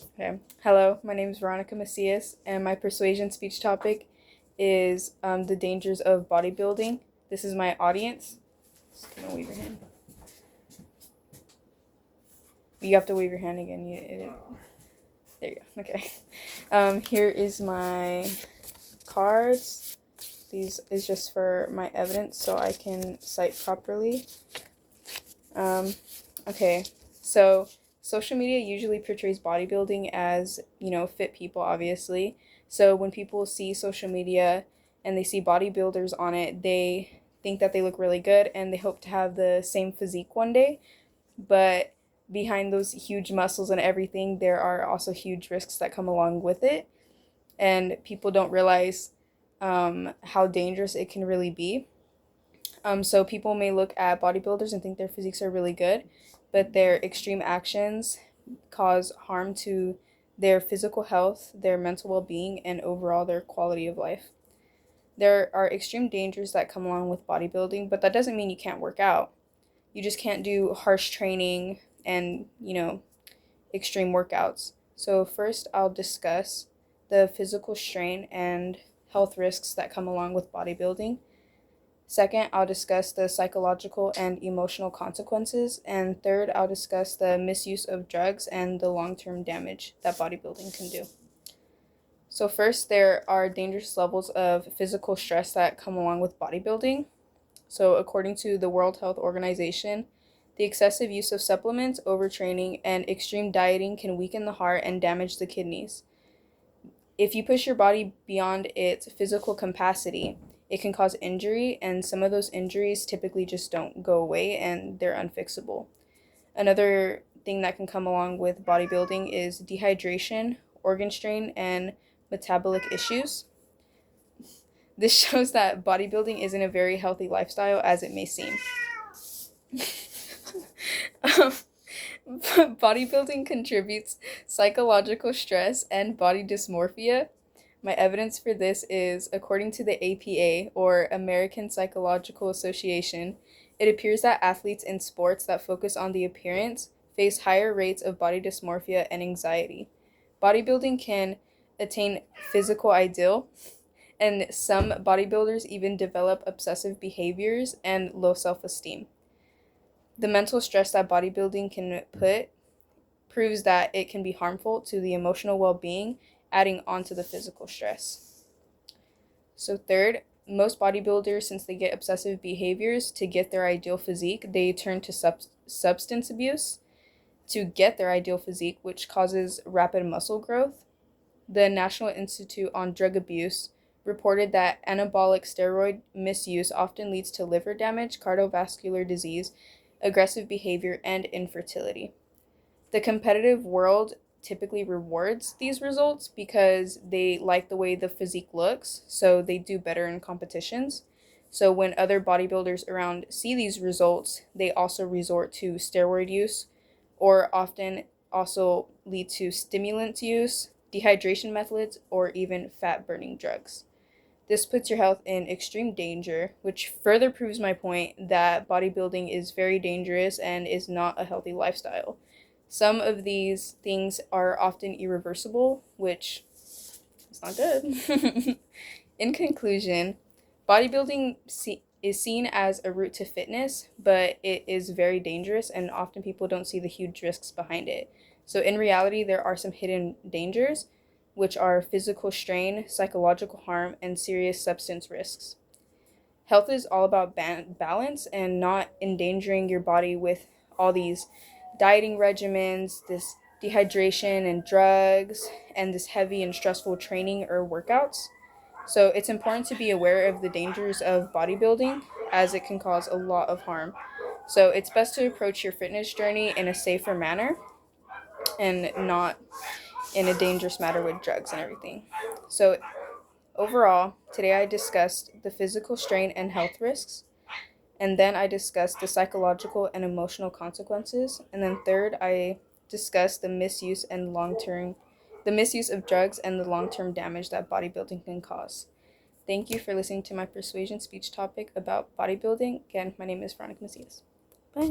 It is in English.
Okay. Hello, my name is Veronica Macias, and my persuasion speech topic is the dangers of bodybuilding. This is my audience. Just gonna wave your hand. You have to wave your hand again. There you go. Okay. Here is my cards. These is just for my evidence so I can cite properly. Okay. So social media usually portrays bodybuilding as, fit people, obviously. So when people see social media and they see bodybuilders on it, they think that they look really good and they hope to have the same physique one day. But behind those huge muscles and everything, there are also huge risks that come along with it. And people don't realize how dangerous it can really be. So people may look at bodybuilders and think their physiques are really good, but their extreme actions cause harm to their physical health, their mental well-being, and overall their quality of life. There are extreme dangers that come along with bodybuilding, but that doesn't mean you can't work out. You just can't do harsh training and, extreme workouts. So first I'll discuss the physical strain and health risks that come along with bodybuilding. Second, I'll discuss the psychological and emotional consequences. And third, I'll discuss the misuse of drugs and the long-term damage that bodybuilding can do. So first, there are dangerous levels of physical stress that come along with bodybuilding. So according to the World Health Organization, the excessive use of supplements, overtraining, and extreme dieting can weaken the heart and damage the kidneys. If you push your body beyond its physical capacity, it can cause injury, and some of those injuries typically just don't go away and they're unfixable. Another thing that can come along with bodybuilding is dehydration, organ strain, and metabolic issues. This shows that bodybuilding isn't a very healthy lifestyle as it may seem. Bodybuilding contributes psychological stress and body dysmorphia. My evidence for this is, according to the APA, or American Psychological Association, it appears that athletes in sports that focus on the appearance face higher rates of body dysmorphia and anxiety. Bodybuilding can attain physical ideal, and some bodybuilders even develop obsessive behaviors and low self-esteem. The mental stress that bodybuilding can put proves that it can be harmful to the emotional well-being, adding on to the physical stress. So third, most bodybuilders, since they get obsessive behaviors to get their ideal physique, they turn to substance abuse to get their ideal physique, which causes rapid muscle growth. The National Institute on Drug Abuse reported that anabolic steroid misuse often leads to liver damage, cardiovascular disease, aggressive behavior, and infertility. The competitive world typically rewards these results because they like the way the physique looks, so they do better in competitions. So when other bodybuilders around see these results, they also resort to steroid use, or often also lead to stimulant use, dehydration methods, or even fat burning drugs. This puts your health in extreme danger, which further proves my point that bodybuilding is very dangerous and is not a healthy lifestyle. Some of these things are often irreversible, which is not good. In conclusion, bodybuilding is seen as a route to fitness, but it is very dangerous, and often people don't see the huge risks behind it. So, in reality, there are some hidden dangers, which are physical strain, psychological harm, and serious substance risks. Health is all about balance and not endangering your body with all these dieting regimens, this dehydration and drugs, and this heavy and stressful training or workouts. So it's important to be aware of the dangers of bodybuilding as it can cause a lot of harm. So it's best to approach your fitness journey in a safer manner and not in a dangerous manner with drugs and everything. So overall, today I discussed the physical strain and health risks, and then I discussed the psychological and emotional consequences, and then third I discussed the misuse of drugs and the long-term damage that bodybuilding can cause. Thank you for listening to my persuasion speech topic about bodybuilding. Again, my name is Veronica Macias. Bye.